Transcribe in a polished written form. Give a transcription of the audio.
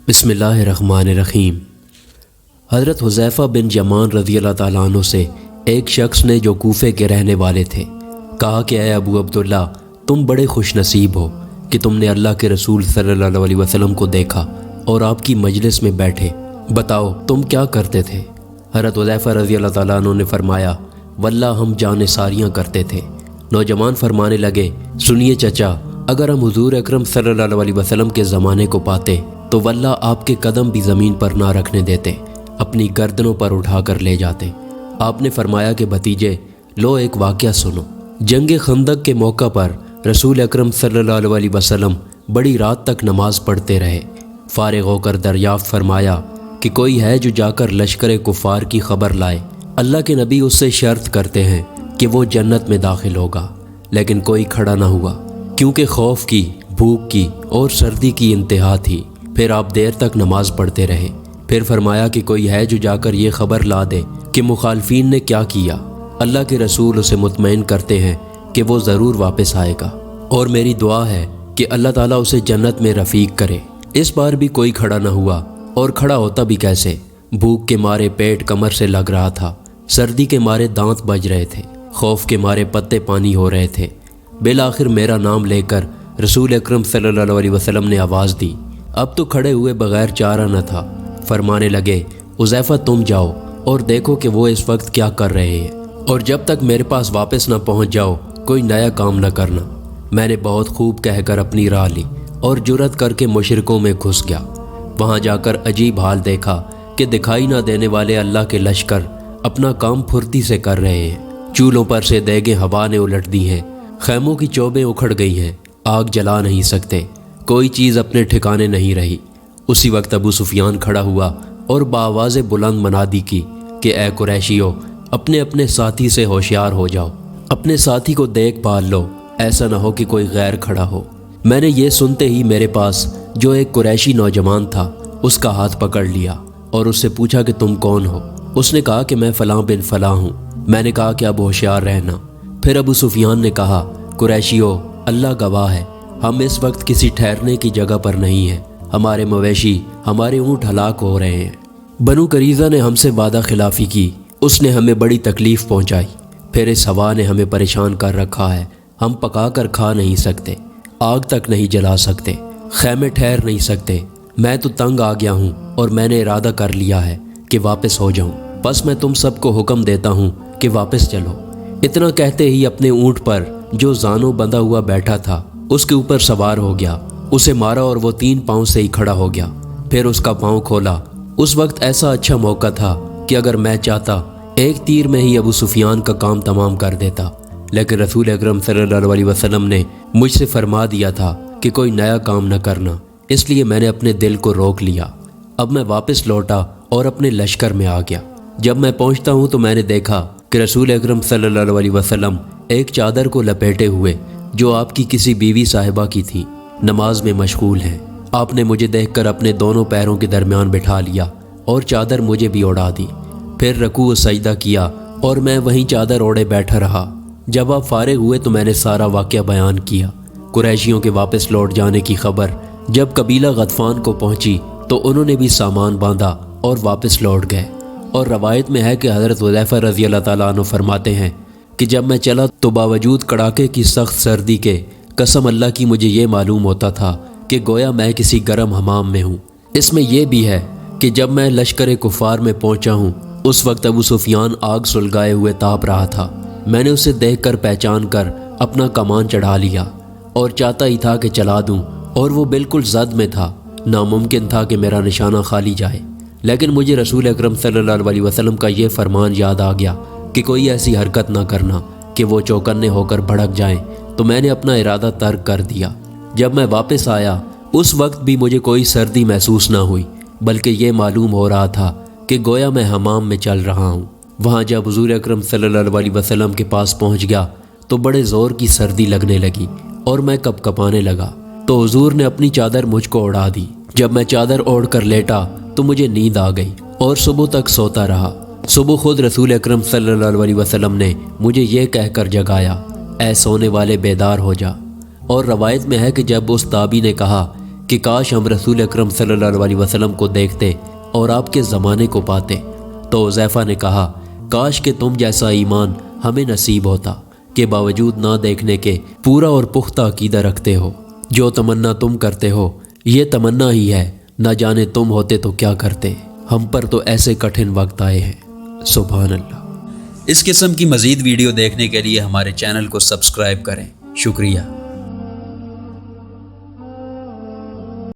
बिस्मिल्लाहिर्रहमानिर्रहीम। हज़रत हुज़ैफ़ा बिन यमान रज़ी अल्लाह ताला अन्हु से एक शख्स ने जो कूफ़े के रहने वाले थे कहा कि ऐ अबू अब्दुल्ला, तुम बड़े खुश नसीब हो कि तुमने अल्लाह के रसूल सल्लल्लाहु अलैहि वसल्लम को देखा और आपकी मजलिस में बैठे। बताओ तुम क्या करते थे? हज़रत हुज़ैफ़ा रज़ी अल्लाह ताला अन्हु ने फरमाया, वल्लाह हम जाने सारियाँ करते थे। नौजवान फरमाने लगे, सुनिए चचा, अगर हम हुज़ूर अकरम सल्लल्लाहु अलैहि वसल्लम के ज़माने को पाते तो वल्लाह आपके कदम भी ज़मीन पर ना रखने देते, अपनी गर्दनों पर उठा कर ले जाते। आपने फरमाया कि भतीजे, लो एक वाक़या सुनो। जंग खंदक के मौका पर रसूल अकरम सल्लल्लाहु अलैहि वसल्लम बड़ी रात तक नमाज पढ़ते रहे। फारिग होकर दरियाफ्त फरमाया कि कोई है जो जाकर लश्कर कुफ़ार की खबर लाए। अल्लाह के नबी उससे शर्त करते हैं कि वो जन्नत में दाखिल होगा, लेकिन कोई खड़ा ना हुआ क्योंकि खौफ की, भूख की और सर्दी की इंतहा थी। फिर आप देर तक नमाज पढ़ते रहे। फिर फरमाया कि कोई है जो जाकर ये खबर ला दे कि मुखालफीन ने क्या किया। अल्लाह के रसूल उसे मुतमईन करते हैं कि वो ज़रूर वापस आएगा और मेरी दुआ है कि अल्लाह ताला उसे जन्नत में रफ़ीक करे। इस बार भी कोई खड़ा न हुआ, और खड़ा होता भी कैसे? भूख के मारे पेट कमर से लग रहा था, सर्दी के मारे दांत बज रहे थे, खौफ के मारे पत्ते पानी हो रहे थे। बिलाखिर मेरा नाम लेकर रसूल अकरम सल्लल्लाहु अलैहि वसल्लम ने आवाज़ दी। अब तो खड़े हुए बगैर चारा न था। फरमाने लगे, हुज़ैफ़ा तुम जाओ और देखो कि वो इस वक्त क्या कर रहे हैं, और जब तक मेरे पास वापस न पहुंच जाओ कोई नया काम न करना। मैंने बहुत खूब कहकर अपनी राह ली और जुरत करके मुशरिकों में घुस गया। वहां जाकर अजीब हाल देखा कि दिखाई न देने वाले अल्लाह के लश्कर अपना काम फुर्ती से कर रहे हैं। चूल्हों पर से देगें हवा ने उलट दी हैं, खैमों की चौबें उखड़ गई हैं, आग जला नहीं सकते, कोई चीज़ अपने ठिकाने नहीं रही। उसी वक्त अबू सुफियान खड़ा हुआ और बावाज़े बुलंद मनादी की कि ए कुरैशियो, अपने अपने साथी से होशियार हो जाओ, अपने साथी को देख भाल लो, ऐसा ना हो कि कोई गैर खड़ा हो। मैंने ये सुनते ही मेरे पास जो एक कुरैशी नौजवान था उसका हाथ पकड़ लिया और उससे पूछा कि तुम कौन हो? उसने कहा कि मैं फ़लाँ बिन फ़लाँ हूँ। मैंने कहा कि अब होशियार रहना। फिर अबू सुफियान ने कहा, कुरैशियो, अल्लाह गवाह है, हम इस वक्त किसी ठहरने की जगह पर नहीं हैं। हमारे मवेशी, हमारे ऊँट हलाक हो रहे हैं। बनु करीज़ा ने हमसे वादा खिलाफ़ी की, उसने हमें बड़ी तकलीफ़ पहुँचाई। फिर इस हवा ने हमें परेशान कर रखा है, हम पका कर खा नहीं सकते, आग तक नहीं जला सकते, खैमे ठहर नहीं सकते। मैं तो तंग आ गया हूँ और मैंने इरादा कर लिया है कि वापस हो जाऊँ। बस मैं तुम सबको हुक्म देता हूँ कि वापस चलो। इतना कहते ही अपने ऊँट पर जो जानों बंधा हुआ बैठा था उसके ऊपर सवार हो गया, उसे मारा और वो 3 पाँव से ही खड़ा हो गया। फिर उसका पाँव खोला। उस वक्त ऐसा अच्छा मौका था कि अगर मैं चाहता एक तीर में ही अबू सुफियान का काम तमाम कर देता, लेकिन रसूल अकरम सल्लल्लाहु अलैहि वसल्लम ने मुझसे फरमा दिया था कि कोई नया काम न करना, इसलिए मैंने अपने दिल को रोक लिया। अब मैं वापस लौटा और अपने लश्कर में आ गया। जब मैं पहुंचता हूं तो मैंने देखा कि रसूल अकरम सल्लल्लाहु अलैहि वसल्लम एक चादर को लपेटे हुए जो आपकी किसी बीवी साहिबा की थी, नमाज में मशगूल हैं। आपने मुझे देखकर अपने दोनों पैरों के दरमियान बिठा लिया और चादर मुझे भी उड़ा दी। फिर रकू व सजदा किया और मैं वहीं चादर ओढ़े बैठा रहा। जब आप फारिग हुए तो मैंने सारा वाक़या बयान किया। कुरैशियों के वापस लौट जाने की खबर जब कबीला गतफान को पहुंची तो उन्होंने भी सामान बांधा और वापस लौट गए। और रवायत में है कि हज़रत हुज़ैफ़ा रज़ी अल्लाह ताला अन्हु फरमाते हैं कि जब मैं चला तो बावजूद कड़ाके की सख्त सर्दी के कसम अल्लाह की मुझे ये मालूम होता था कि गोया मैं किसी गर्म हमाम में हूँ। इसमें यह भी है कि जब मैं लश्कर कुफ़ार में पहुँचा हूँ उस वक्त अबू सुफियान आग सुलगाए हुए ताप रहा था। मैंने उसे देखकर पहचान कर अपना कमान चढ़ा लिया और चाहता ही था कि चला दूं, और वो बिल्कुल ज़द में था। नामुमकिन था कि मेरा निशाना खाली जाए, लेकिन मुझे रसूल अकरम सल्लल्लाहु अलैहि वसल्लम का ये फरमान याद आ गया कि कोई ऐसी हरकत ना करना कि वो चौकन्ने होकर भड़क जाएं। तो मैंने अपना इरादा तर्क कर दिया। जब मैं वापस आया उस वक्त भी मुझे कोई सर्दी महसूस ना हुई, बल्कि ये मालूम हो रहा था कि गोया मैं हमाम में चल रहा हूँ। वहाँ जब हुज़ूर अकरम सल्लल्लाहु अलैहि वसल्लम के पास पहुँच गया तो बड़े ज़ोर की सर्दी लगने लगी और मैं कँपकँपाने लगा। तो हुज़ूर ने अपनी चादर मुझको उड़ा दी। जब मैं चादर ओढ़ कर लेटा तो मुझे नींद आ गई और सुबह तक सोता रहा। सुबह खुद रसूल अकरम सल्लल्लाहु अलैहि वसल्लम ने मुझे ये कहकर जगाया, ऐ सोने वाले बेदार हो जा। और रवायत में है कि जब उस ताबी ने कहा کہ کاش ہم رسول اکرم صلی اللہ علیہ وسلم کو دیکھتے اور آپ کے زمانے کو پاتے۔ تو حذیفہ نے کہا کاش کہ تم جیسا ایمان ہمیں نصیب ہوتا کہ باوجود نہ دیکھنے کے پورا اور پختہ عقیدہ رکھتے ہو۔ جو تمنا تم کرتے ہو یہ تمنا ہی ہے، نہ جانے تم ہوتے تو کیا کرتے۔ ہم پر تو ایسے کٹھن وقت آئے ہیں۔ سبحان اللہ۔ اس قسم کی مزید ویڈیو دیکھنے کے لیے ہمارے چینل کو سبسکرائب کریں۔ شکریہ۔